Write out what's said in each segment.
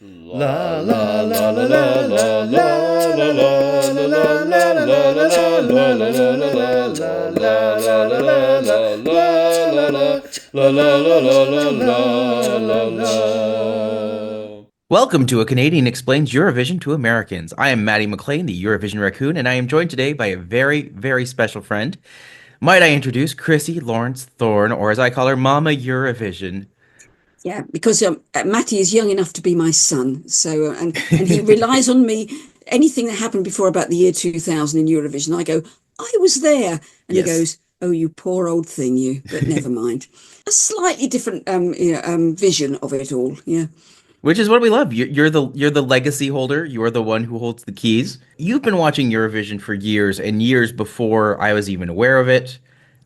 La la la la la la la la la la la la la la la la la. Welcome to A Canadian Explains Eurovision to Americans. I am Matty McLean, the Eurovision Raccoon, and I am joined today by a very, very special friend. Might I introduce Chrissy Lawrence Thorne, or as I call her, Mama Eurovision. Yeah, because Matti is young enough to be my son, so and he relies on me. Anything that happened before about the year 2000 in Eurovision, I go, I was there, and he Yes. goes, oh, you poor old thing, you. But never mind. A slightly different vision of it all. Yeah. Which is what we love. You're the legacy holder. You are the one who holds the keys. You've been watching Eurovision for years and years before I was even aware of it.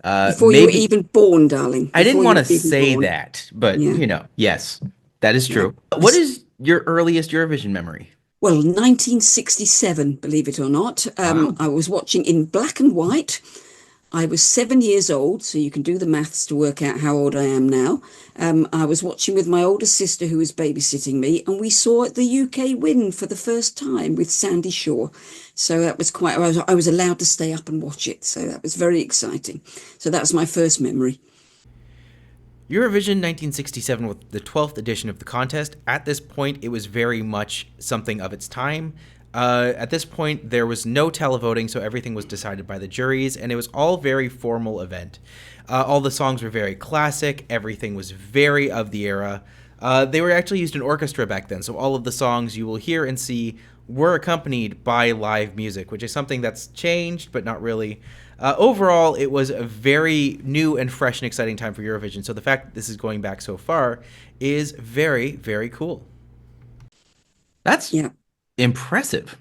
Before you were Maybe even born, darling. I didn't Before you want were to even say born. that, but Yeah. yes, that is Yeah. true. What is your earliest Eurovision memory? Well, 1967, believe it or not. Wow. I was watching in black and white. I was 7 years old, so you can do the maths to work out how old I am now. I was watching with my older sister who was babysitting me, and we saw the UK win for the first time with Sandy Shaw. So that was I was allowed to stay up and watch it. So that was very exciting. So that was my first memory. Eurovision 1967 was the 12th edition of the contest. At this point, it was very much something of its time. At this point, there was no televoting, so everything was decided by the juries, and it was all very formal event. All the songs were very classic. Everything was very of the era. They were actually used in orchestra back then, so all of the songs you will hear and see were accompanied by live music, which is something that's changed, but not really. Overall, it was a very new and fresh and exciting time for Eurovision, so the fact that this is going back so far is very, very cool. That's Yeah. impressive.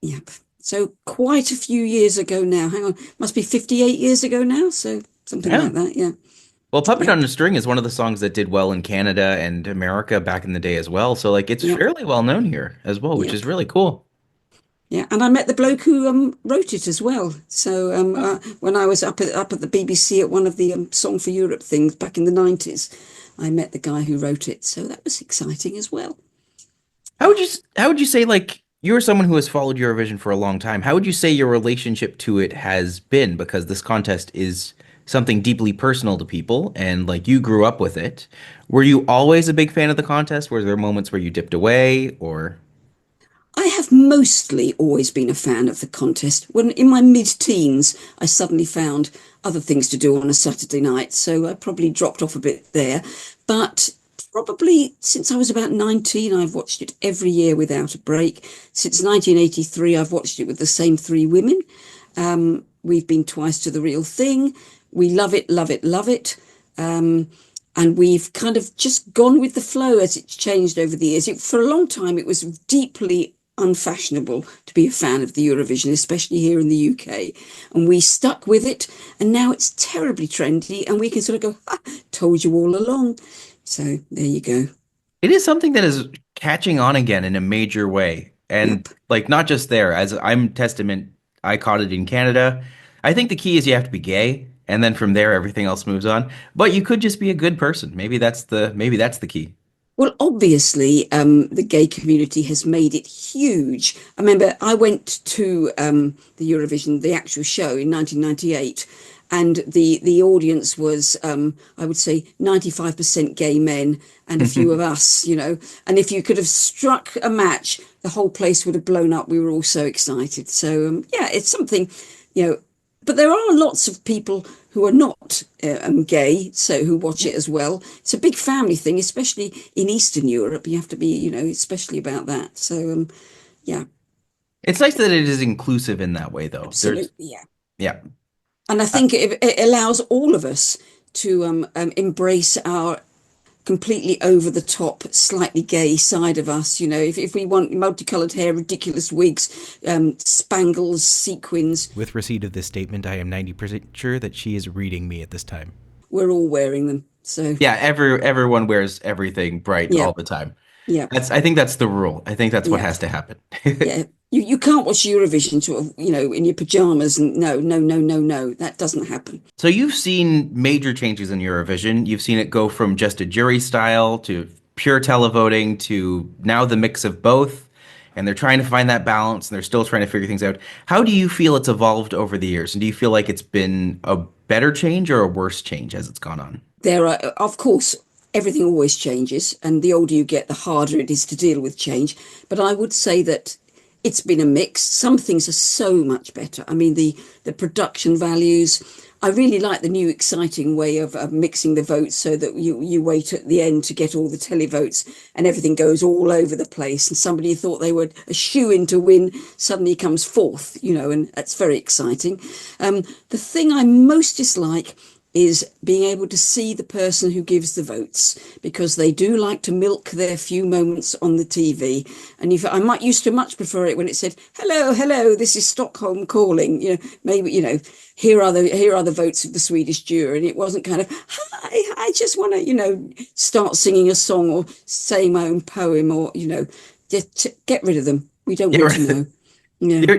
Yep. So quite a few years ago now. Hang on, must be 58 years ago now. So something Yeah. like that. Yeah. Well, Puppet Yeah. on a String is one of the songs that did well in Canada and America back in the day as well. So like it's Yeah. fairly well known here as well, which Yeah. is really cool. Yeah. And I met the bloke who wrote it as well. So when I was up at the BBC at one of the Song for Europe things back in the 90s, I met the guy who wrote it. So that was exciting as well. How would you say, like, you're someone who has followed Eurovision for a long time. How would you say your relationship to it has been? Because this contest is something deeply personal to people, and like you grew up with it. Were you always a big fan of the contest? Were there moments where you dipped away, or? I have mostly always been a fan of the contest. When in my mid-teens, I suddenly found other things to do on a Saturday night, so I probably dropped off a bit there. But probably since I was about 19, I've watched it every year without a break. Since 1983, I've watched it with the same three women. We've been twice to the real thing. We love it, love it, love it. And we've kind of just gone with the flow as it's changed over the years. For a long time, it was deeply unfashionable to be a fan of the Eurovision, especially here in the UK. And we stuck with it. And now it's terribly trendy. And we can sort of go, ha, told you all along. So there you go. It is something that is catching on again in a major way. And Yep. like not just there, as I'm testament, I caught it in Canada. I think the key is you have to be gay, and then from there everything else moves on. But you could just be a good person. Maybe that's the key. Well, obviously, the gay community has made it huge. I remember I went to the Eurovision, the actual show in 1998, and the audience was, I would say, 95% gay men and a few of us, you know. And if you could have struck a match, the whole place would have blown up. We were all so excited. So, yeah, it's something, you know. But there are lots of people who are not gay, so who watch it as well. It's a big family thing, especially in Eastern Europe. You have to be, you know, especially about that. So, yeah, It's nice that it is inclusive in that way, though. absolutely, yeah. Yeah. And I think it allows all of us to embrace our completely over the top, slightly gay side of us. You know, if we want multicolored hair, ridiculous wigs, spangles, sequins, With receipt of this statement, I am 90% sure that she is reading me at this time. we're all wearing them. So, Yeah, everyone wears everything bright yeah, all the time. yeah, I think that's the rule. I think that's what yeah. has to happen. Yeah, you can't watch Eurovision sort of, you know, in your pajamas and no, no, no, no, no, that doesn't happen. So you've seen major changes in Eurovision. You've seen it go from just a jury style to pure televoting to now the mix of both, and they're trying to find that balance and they're still trying to figure things out. How do you feel it's evolved over the years? And do you feel like it's been a better change or a worse change as it's gone on? There are, of course, everything always changes, and the older you get, the harder it is to deal with change. But I would say that it's been a mix. Some things are so much better. I mean, the production values. I really like the new exciting way of mixing the votes so that you wait at the end to get all the televotes and everything goes all over the place. And somebody who thought they were a shoe-in to win suddenly comes fourth, and that's very exciting. The thing I most dislike is being able to see the person who gives the votes, because they do like to milk their few moments on the TV. And if I might used to much prefer it when it said, "Hello, hello, this is Stockholm calling." Maybe here are the votes of the Swedish jury, and it wasn't kind of, "Hi, I just want to start singing a song or say my own poem," or just get rid of them. We don't want to know. Yeah.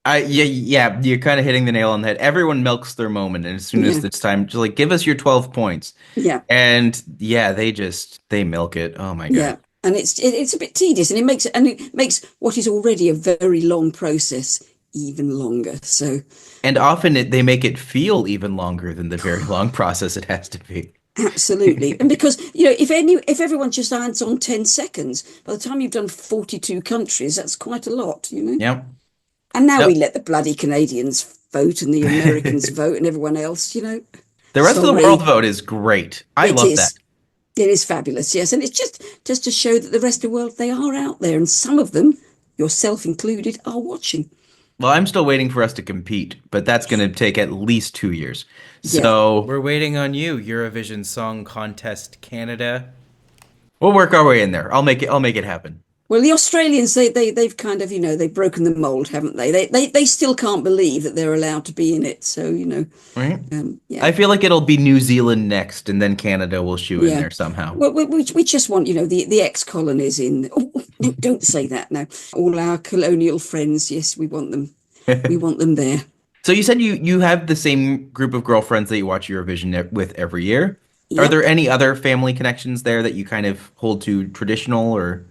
Yeah, you're kind of hitting the nail on the head. Everyone milks their moment, and as soon as it's time, just like give us your 12 points. Yeah. And yeah, they milk it. Oh my God. Yeah. And it's a bit tedious, and it makes what is already a very long process even longer. So, and often they make it feel even longer than the very long process it has to be. Absolutely. And because, if everyone just adds on 10 seconds, by the time you've done 42 countries, that's quite a lot, Yeah. And now we let the bloody Canadians vote and the Americans vote and everyone else, The rest of the world vote is great. I love that. It is fabulous, yes. And it's just to show that the rest of the world, they are out there. And some of them, yourself included, are watching. Well, I'm still waiting for us to compete, but that's going to take at least 2 years. So we're waiting on you, Eurovision Song Contest Canada. We'll work our way in there. I'll make it happen. Well, the Australians, they've kind of, they've broken the mold, haven't they? They still can't believe that they're allowed to be in it. So, Right. Yeah. I feel like it'll be New Zealand next, and then Canada will shoe in there somehow. Well, we just want, the ex-colonies in. Oh, no, don't say that now. All our colonial friends, yes, we want them. We want them there. So you said you have the same group of girlfriends that you watch Eurovision with every year. Yep. Are there any other family connections there that you kind of hold to traditional or?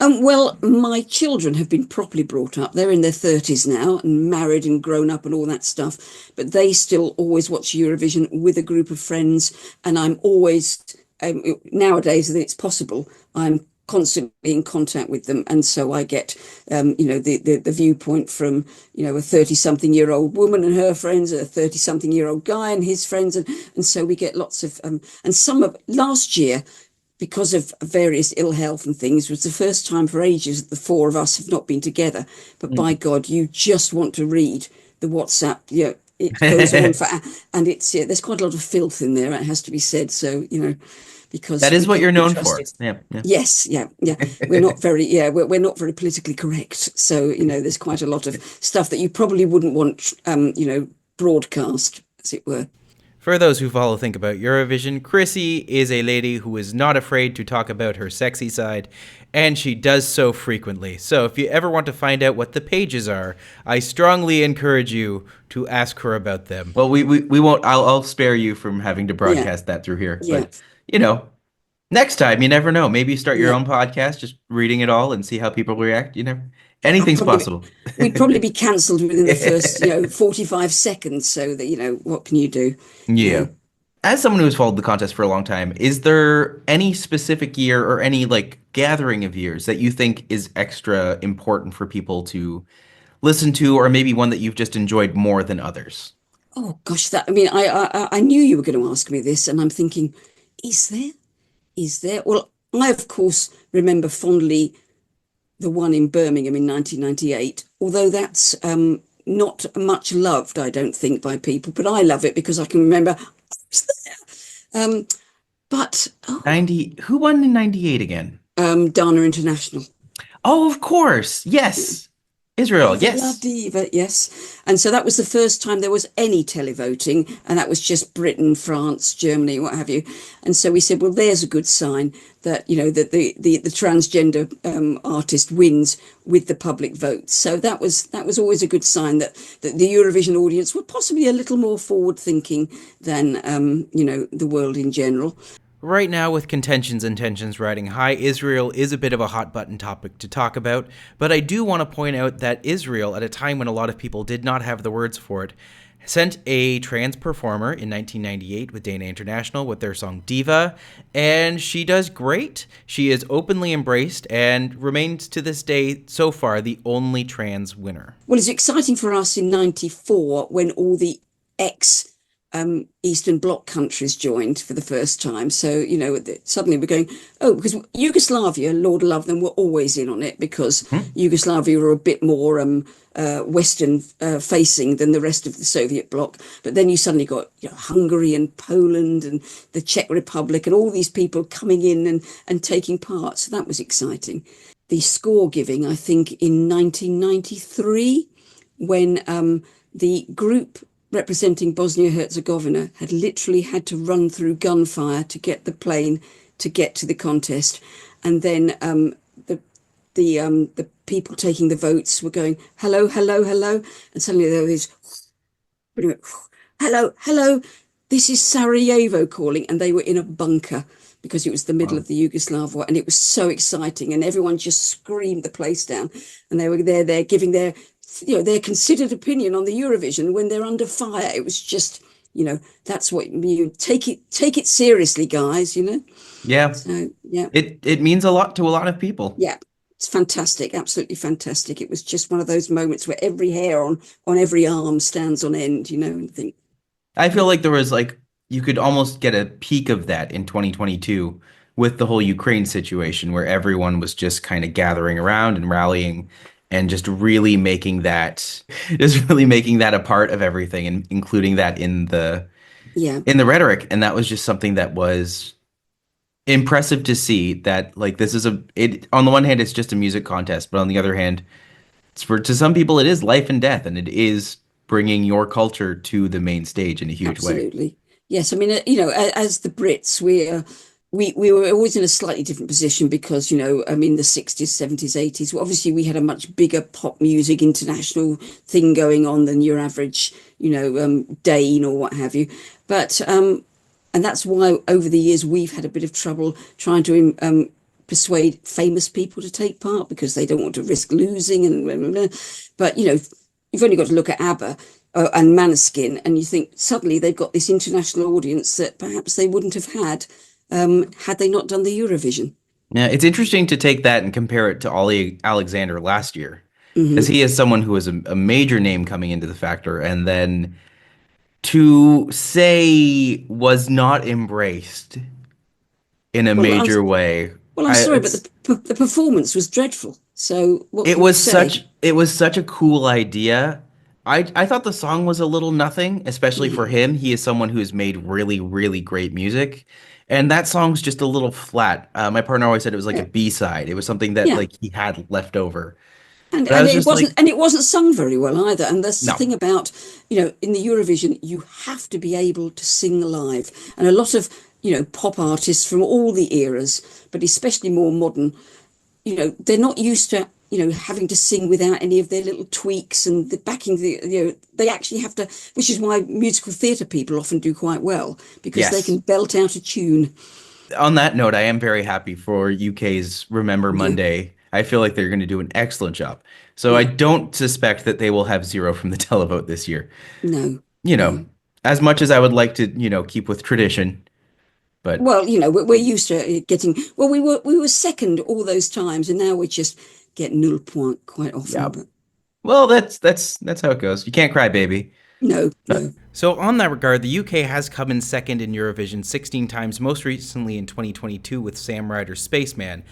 Well, my children have been properly brought up. They're in their 30s now and married and grown up and all that stuff. But they still always watch Eurovision with a group of friends. And I'm always, nowadays that it's possible, I'm constantly in contact with them. And so I get, the viewpoint from, a 30-something-year-old woman and her friends, a 30-something-year-old guy and his friends. And so we get lots of, and some of last year, because of various ill health and things, was the first time for ages that the four of us have not been together. But by God, you just want to read the WhatsApp. It goes on and it's there's quite a lot of filth in there. It has to be said. So because that is what you're known for. Yeah. Yes, yeah. We're not very we're not very politically correct. So there's quite a lot of stuff that you probably wouldn't want broadcast, as it were. For those who follow Think About Eurovision, Chrissy is a lady who is not afraid to talk about her sexy side, and she does so frequently. So if you ever want to find out what the pages are, I strongly encourage you to ask her about them. Well, we won't. I'll spare you from having to broadcast that through here. Yeah. But next time, you never know. Maybe you start your own podcast, just reading it all and see how people react. Anything's possible. We'd probably be cancelled within the first, 45 seconds. So that, what can you do? Yeah. As someone who's followed the contest for a long time, is there any specific year or any gathering of years that you think is extra important for people to listen to, or maybe one that you've just enjoyed more than others? Oh gosh, I knew you were going to ask me this, and I'm thinking, is there? Well, I of course remember fondly the one in Birmingham in 1998, although that's not much loved, I don't think, by people, but I love it because I can remember I was there. But 90, who won in 98 again? Dana International. Oh, of course. Yes. Israel, yes. Diva, yes. And so that was the first time there was any televoting, and that was just Britain, France, Germany, what have you. And so we said, well, there's a good sign that, that the transgender artist wins with the public vote. So that was always a good sign that the Eurovision audience were possibly a little more forward thinking than, the world in general. Right now, with contentions and tensions riding high, Israel is a bit of a hot button topic to talk about, but I do want to point out that Israel, at a time when a lot of people did not have the words for it, sent a trans performer in 1998 with Dana International with their song Diva, and she does great. She is openly embraced and remains to this day, so far, the only trans winner. Well, it's exciting for us in '94 when all the ex Eastern Bloc countries joined for the first time. So, suddenly we're going, oh, because Yugoslavia, Lord love them, were always in on it because Yugoslavia were a bit more Western facing than the rest of the Soviet bloc. But then you suddenly got Hungary and Poland and the Czech Republic and all these people coming in and taking part. So that was exciting. The score giving, I think, in 1993, when the group representing Bosnia-Herzegovina had literally had to run through gunfire to get the plane to get to the contest, and then the people taking the votes were going hello, hello, hello, and suddenly there was hello, hello, this is Sarajevo calling, and they were in a bunker because it was the middle of the Yugoslav war, and it was so exciting, and everyone just screamed the place down, and they were there giving their considered opinion on the Eurovision when they're under fire. It was just, that's what you take it seriously, guys, Yeah. So, yeah. It means a lot to a lot of people. Yeah. It's fantastic. Absolutely fantastic. It was just one of those moments where every hair on every arm stands on end, and think. I feel like there was you could almost get a peak of that in 2022 with the whole Ukraine situation where everyone was just kind of gathering around and rallying and just really making that a part of everything and including that in the rhetoric. And that was just something that was impressive to see, that this is on the one hand, it's just a music contest, but on the other hand, to some people, it is life and death, and it is bringing your culture to the main stage in a huge way. Absolutely. Yes. I mean, as the Brits, we were always in a slightly different position because, the 60s, 70s, 80s, obviously we had a much bigger pop music international thing going on than your average, Dane or what have you. But, and that's why over the years we've had a bit of trouble trying to persuade famous people to take part because they don't want to risk losing. But, you've only got to look at ABBA and Maneskin, and you think suddenly they've got this international audience that perhaps they wouldn't have had they not done the Eurovision. Yeah, it's interesting to take that and compare it to Olly Alexander last year, because he is someone who was a major name coming into the factor, and then to say was not embraced in a major way. Well, I'm sorry, but the performance was dreadful. So what it was such a cool idea. I thought the song was a little nothing, especially for him. He is someone who has made really, really great music. And that song's just a little flat. My partner always said it was like a B-side. It was something that he had left over. And it wasn't sung very well either. And that's the thing about, in the Eurovision, you have to be able to sing live. And a lot of, pop artists from all the eras, but especially more modern, they're not used to, having to sing without any of their little tweaks and the backing. They actually have to, which is why musical theatre people often do quite well, because they can belt out a tune. On that note, I am very happy for UK's Remember Monday. I feel like they're going to do an excellent job. So I don't suspect that they will have 0 from the televote this year. No. As much as I would like to, keep with tradition. But well, we're used to getting. Well, we were second all those times, and now we just get 0 point quite often. Yep. But well, that's how it goes. You can't cry, baby. No. So on that regard, the UK has come in second in Eurovision 16 times, most recently in 2022 with Sam Ryder's Spaceman.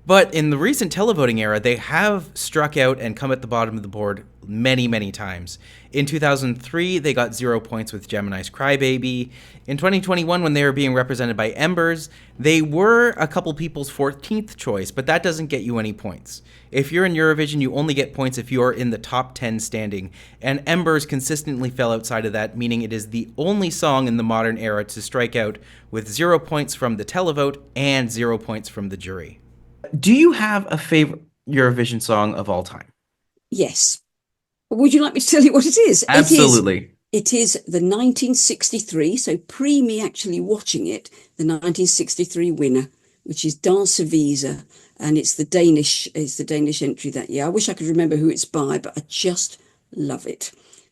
But in the recent televoting era, they have struck out and come at the bottom of the board many, many times. In 2003, they got 0 points with Gemini's Crybaby. In 2021, when they were being represented by Embers, they were a couple people's 14th choice, but that doesn't get you any points. If you're in Eurovision, you only get points if you're in the top 10 standing, and Embers consistently fell outside of that, meaning it is the only song in the modern era to strike out with 0 points from the televote and 0 points from the jury. Do you have a favorite Eurovision song of all time? Yes. Would you like me to tell you what it is? Absolutely. It is the 1963, so pre me actually watching it, the 1963 winner, which is Danse Visa, and it's the Danish entry that year. I wish I could remember who it's by, but I just love it.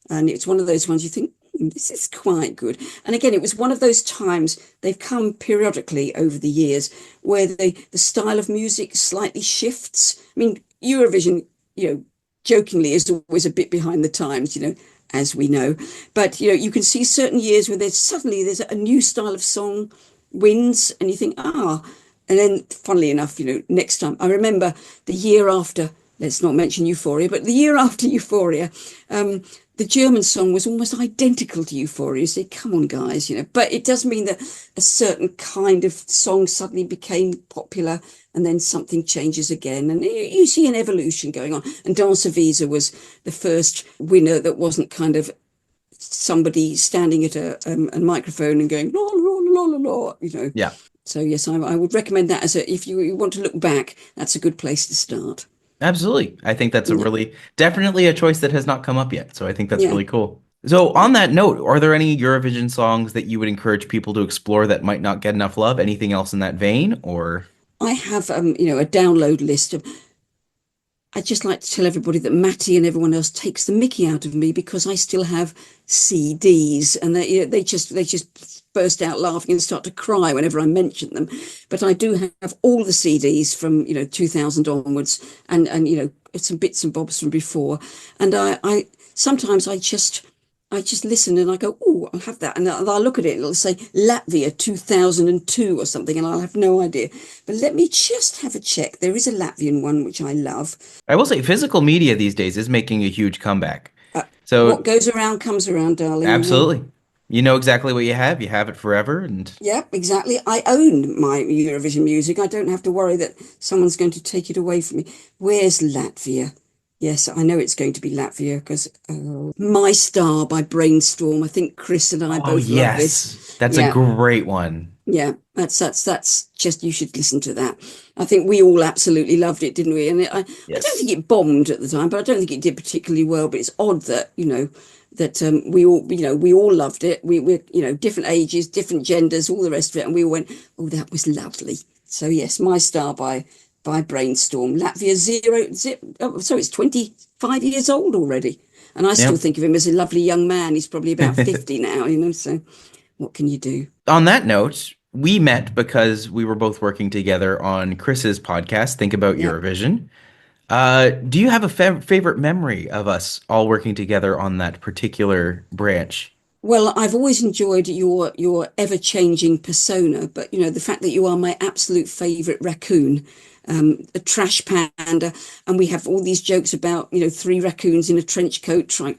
And it's one of those ones you think, this is quite good. And again, it was one of those times they've come periodically over the years where the style of music slightly shifts. I mean, Eurovision, jokingly is always a bit behind the times, as we know. But you can see certain years where there's a new style of song wins, and you think, and then funnily enough, next time I remember the year after, let's not mention Euphoria, but the year after Euphoria, the German song was almost identical to Euphoria. You say, come on, guys, but it does mean that a certain kind of song suddenly became popular and then something changes again. And you see an evolution going on. And Danse Visa was the first winner that wasn't kind of somebody standing at a microphone and going, la, la, la, la, la, Yeah. So, yes, I would recommend that if you want to look back, that's a good place to start. Absolutely. I think that's definitely a choice that has not come up yet. So I think that's Yeah. really cool. So on that note, are there any Eurovision songs that you would encourage people to explore that might not get enough love? Anything else in that vein or? I have, a download list of. I just like to tell everybody that Matti and everyone else takes the mickey out of me because I still have CDs, and they just burst out laughing and start to cry whenever I mention them. But I do have all the CDs from 2000 onwards, and some bits and bobs from before. And I sometimes I just listen and I go, oh, I'll have that. And I'll look at it and it'll say Latvia 2002 or something, and I'll have no idea. But let me just have a check. There is a Latvian one, which I love. I will say physical media these days is making a huge comeback. What So goes around comes around, darling. absolutely. You know exactly what you have. You have it forever. And Yeah, exactly. I own my Eurovision music. I don't have to worry that someone's going to take it away from me. Where's Latvia? Yes, I know it's going to be Latvia because My Star by Brainstorm. I think Kris and I both love this. That's a great one. Yeah, that's just, you should listen to that. I think we all absolutely loved it, didn't we? And I don't think it bombed at the time, but I don't think it did particularly well. But it's odd that, that we all loved it. We're different ages, different genders, all the rest of it. And we all went, oh, that was lovely. So yes, My Star by Brainstorm. Latvia so it's 25 years old already. And I still think of him as a lovely young man. He's probably about 50 now, so what can you do? On that note, we met because we were both working together on Chris's podcast, Think About Eurovision. Do you have a favorite memory of us all working together on that particular branch? Well, I've always enjoyed your ever-changing persona, but the fact that you are my absolute favourite raccoon, a trash panda, and we have all these jokes about three raccoons in a trench coat trying.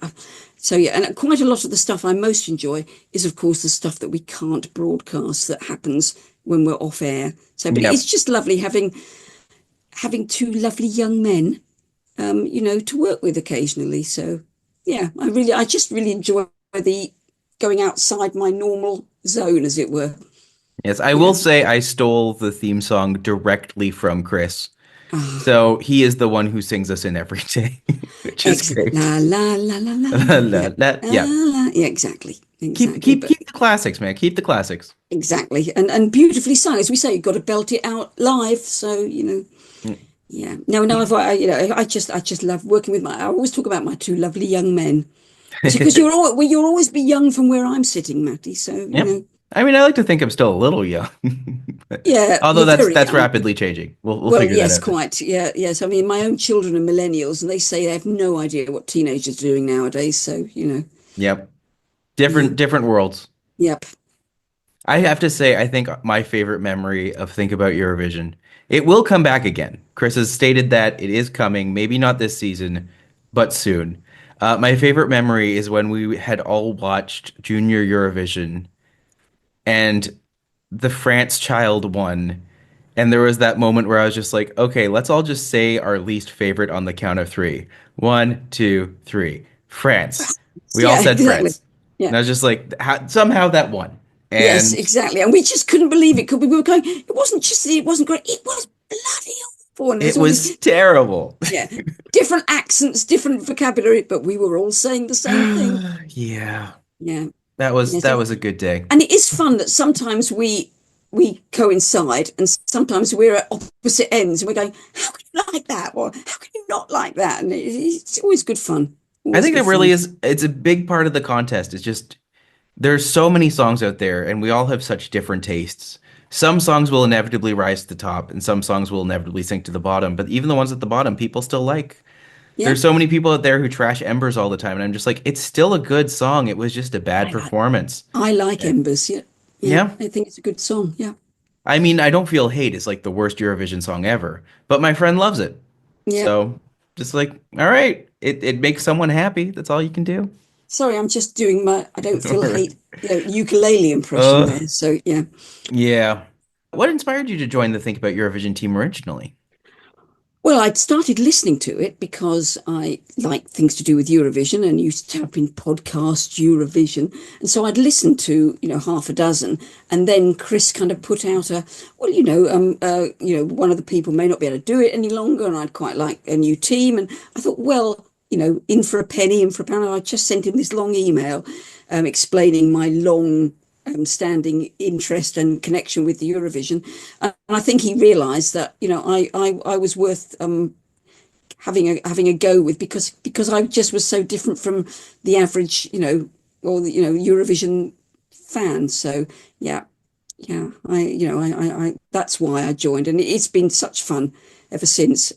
So yeah, and quite a lot of the stuff I most enjoy is, of course, the stuff that we can't broadcast that happens when we're off air. So, but it's just lovely having two lovely young men, to work with occasionally. So yeah, I just really enjoy the going outside my normal zone, as it were. Yes, I will say I stole the theme song directly from Kris. So he is the one who sings us in every day, which is great. La la la la la La, la, la. Yeah. Yeah, exactly. Keep the classics, man. Keep the classics. Exactly, and beautifully sung, as we say. You've got to belt it out live. So yeah. No, I just love working with I always talk about my two lovely young men, because you'll always be young from where I'm sitting, Matti. So I mean, I like to think I'm still a little young. Yeah. Although that's rapidly changing. We'll figure that out. Yes, quite. Yeah, yes. I mean, my own children are millennials, and they say they have no idea what teenagers are doing nowadays. So Yep. Different worlds. Yep. I have to say, I think my favorite memory of Think About Eurovision, it will come back again. Kris has stated that it is coming, maybe not this season, but soon. My favorite memory is when we had all watched Junior Eurovision and the France child won. And there was that moment where I was just like, okay, let's all just say our least favorite on the count of three. 1, 2, 3. France. We all said exactly. France. Yeah. And I was just like, somehow that won. And yes, exactly. And we just couldn't believe it. We were going, it wasn't great. It was bloody awful. And it was terrible. Yeah. Different accents, different vocabulary, but we were all saying the same thing. Yeah. Yeah. That Yes. was a good day. And it is fun that sometimes we coincide and sometimes we're at opposite ends and we're going, how can you like that? Or how can you not like that? And it's always good fun. I Always think good it really fun. is. It's a big part of the contest. It's just there's so many songs out there, and we all have such different tastes. Some songs will inevitably rise to the top, and some songs will inevitably sink to the bottom. But even the ones at the bottom, people still like. Yeah. There's so many people out there who trash Embers all the time, and I'm just like, it's still a good song. It was just a bad I like performance. I like Eh, Embers. Yeah. Yeah. Yeah. I think it's a good song. Yeah. I mean, I don't feel hate is like the worst Eurovision song ever, but my friend loves it. Yeah. So just like, all right, it makes someone happy. That's all you can do. Sorry, I'm just doing my I don't feel hate, ukulele impression Uh, there. So yeah. yeah. What inspired you to join the Think About Eurovision team originally? Well, I'd started listening to it because I like things to do with Eurovision and used to type in podcast Eurovision. And so I'd listened to, half a dozen. And then Kris kind of put out one of the people may not be able to do it any longer. And I'd quite like a new team. And I thought, well, in for a penny, in for a pound. I just sent him this long email explaining my long standing interest and connection with the Eurovision. And I think he realised that I was worth having a go with because I just was so different from the average or the Eurovision fan. So yeah, yeah, I that's why I joined, and it's been such fun ever since.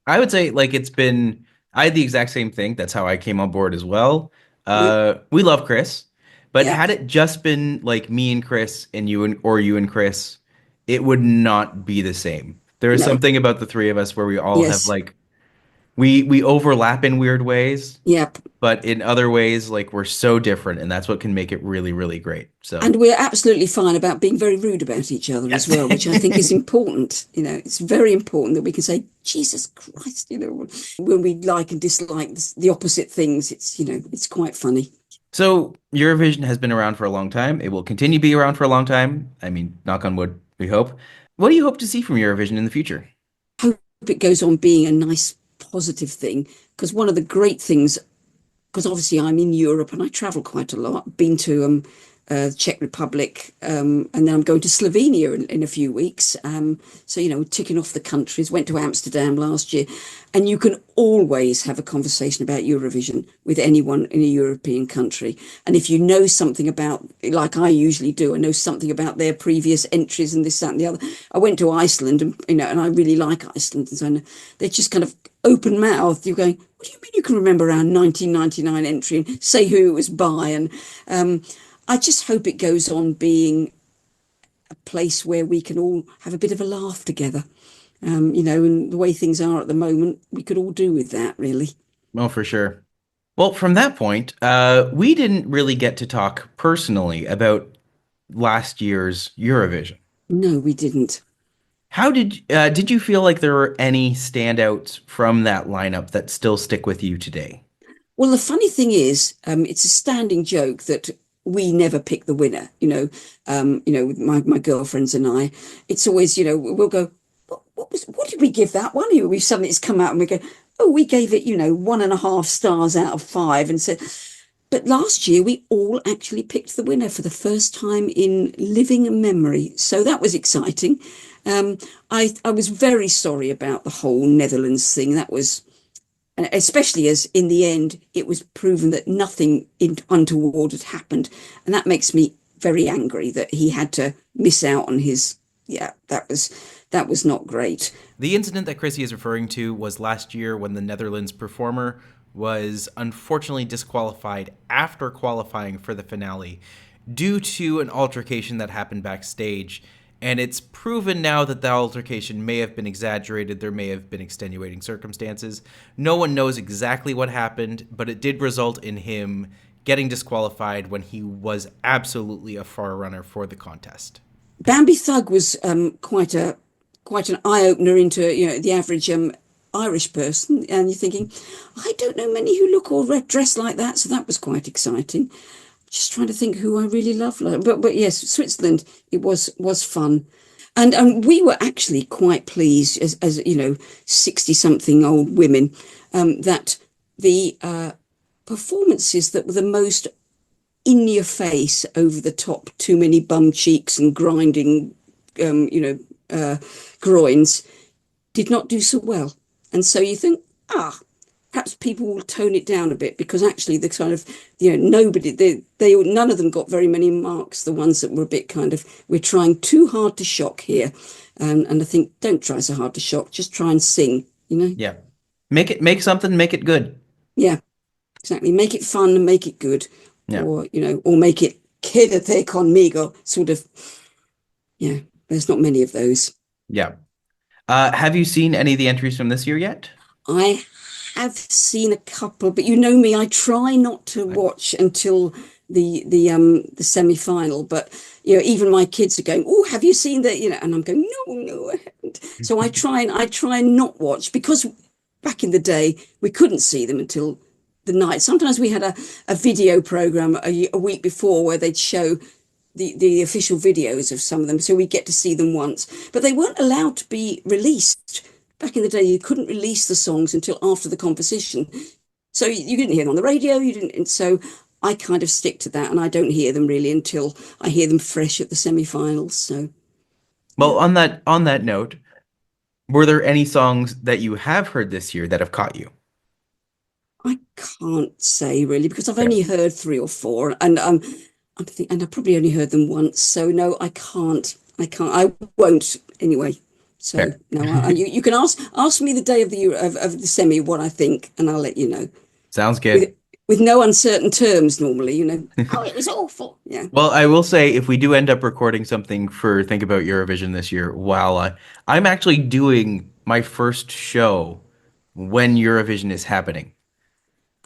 I would say like I had the exact same thing. That's how I came on board as well. Yeah, We love Kris, but yeah, had it just been like me and Kris and you and Kris, it would not be the same. There is no, something about the three of us where we all have yes, like we overlap in weird ways, yeah. but in other ways like we're so different, and that's what can make it really, really great. So And we're absolutely fine about being very rude about each other as yes. well, which I think is important. It's very important that we can say, Jesus Christ, when we like and dislike the opposite things. It's quite funny. So Eurovision has been around for a long time. It will continue to be around for a long time. I mean, knock on wood, we hope. What do you hope to see from Eurovision in the future? Hope it goes on being a nice, positive thing. Because one of the great things, because obviously I'm in Europe and I travel quite a lot, been to Czech Republic, and then I'm going to Slovenia in a few weeks. So, ticking off the countries, went to Amsterdam last year. And you can always have a conversation about Eurovision with anyone in a European country. And if you know something about, like I usually do, I know something about their previous entries and this, that, and the other. I went to Iceland and I really like Iceland. And so they're just kind of open mouthed. You're going, what do you mean you can remember our 1999 entry and say who it was by? And I just hope it goes on being a place where we can all have a bit of a laugh together. And the way things are at the moment, we could all do with that, really. Well, for sure. Well, from that point, we didn't really get to talk personally about last year's Eurovision. No, we didn't. How did you feel like there were any standouts from that lineup that still stick with you today? Well, the funny thing is, it's a standing joke that we never pick the winner. With my girlfriends and I, it's always, we'll go, what did we give that one? We suddenly it's come out and we go, oh, we gave it, 1.5 stars out of 5, and said. But last year we all actually picked the winner for the first time in living memory, so that was exciting. I was very sorry about the whole Netherlands thing. That was especially as in the end it was proven that nothing untoward had happened, and that makes me very angry that he had to miss out on his. Yeah, that was not great. The incident that Chrissy is referring to was last year when the Netherlands performer was unfortunately disqualified after qualifying for the finale due to an altercation that happened backstage. And it's proven now that the altercation may have been exaggerated. There may have been extenuating circumstances. No one knows exactly what happened, but it did result in him getting disqualified when he was absolutely a far runner for the contest. Bambi Thug was quite an eye opener into the average Irish person, and you're thinking, I don't know many who look or dress like that, so that was quite exciting. Just trying to think who I really love, but yes, Switzerland. It was fun, and we were actually quite pleased as 60-something old women that the performances that were the most in your face, over the top, too many bum cheeks and grinding, groins did not do so well. And so you think, perhaps people will tone it down a bit, because actually the kind of, nobody, none of them got very many marks. The ones that were a bit kind of, we're trying too hard to shock here. And I think, don't try so hard to shock, just try and sing, Yeah. Make something, make it good. Yeah, exactly. Make it fun and make it good. Yeah. Or make it quédate conmigo, sort of. Yeah, there's not many of those. Yeah. Have you seen any of the entries from this year yet? I have seen a couple, but you know me, I try not to watch until the semi-final. But even my kids are going, "Oh, have you seen that?" And I'm going, "No, I haven't." So I try and not watch, because back in the day we couldn't see them until the night. Sometimes we had a video program a week before where they'd show the official videos of some of them, so we get to see them once. But they weren't allowed to be released. Back in the day, you couldn't release the songs until after the competition. So you didn't hear them on the radio, you didn't. And so I kind of stick to that, and I don't hear them really until I hear them fresh at the semi-finals. So, Well, on that note, were there any songs that you have heard this year that have caught you? I can't say really, because I've Fair. only heard 3 or 4, and I'm thinking, and I probably only heard them once. So no, I can't. I won't anyway. So Fair. no, you can ask me the day of the semi what I think, and I'll let you know. Sounds good. With no uncertain terms normally, Oh, it was awful. Yeah. Well, I will say, if we do end up recording something for Think About Eurovision this year, while I'm actually doing my first show when Eurovision is happening.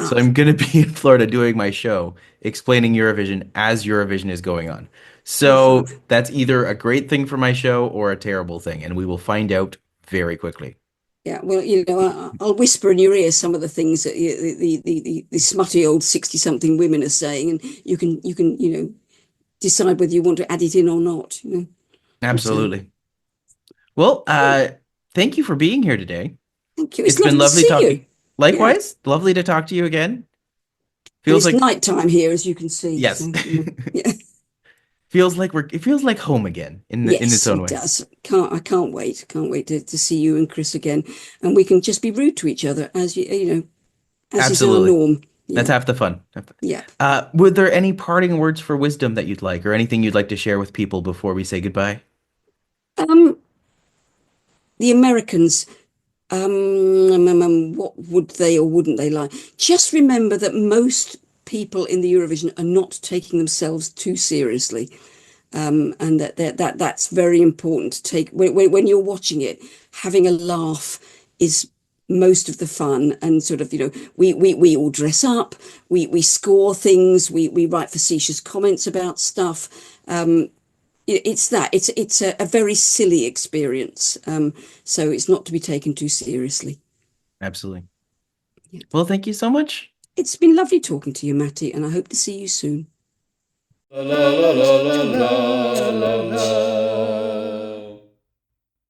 So I'm going to be in Florida doing my show, explaining Eurovision as Eurovision is going on. So that's either a great thing for my show or a terrible thing, and we will find out very quickly. Yeah, well, I'll whisper in your ear some of the things that the smutty old 60-something women are saying, and you can decide whether you want to add it in or not. Absolutely. Well, thank you for being here today. Thank you. It's been lovely to see talking. you. Likewise, lovely to talk to you again. Feels it's like nighttime here, as you can see. Yes. So, yeah. It feels like home again in its own way. Yes, it does. I can't wait. Can't wait to see you and Kris again, and we can just be rude to each other as as Absolutely. is our norm. Yeah. That's half the fun. Yeah. Were there any parting words for wisdom that you'd like, or anything you'd like to share with people before we say goodbye? The Americans, what would they or wouldn't they like? Just remember that most people in the Eurovision are not taking themselves too seriously. And that's very important to take when you're watching it. Having a laugh is most of the fun, and sort of we all dress up, we score things, we write facetious comments about stuff. It's a very silly experience, so it's not to be taken too seriously. Absolutely. Yeah. Well, thank you so much. It's been lovely talking to you, Matti, and I hope to see you soon. La la la la la la la.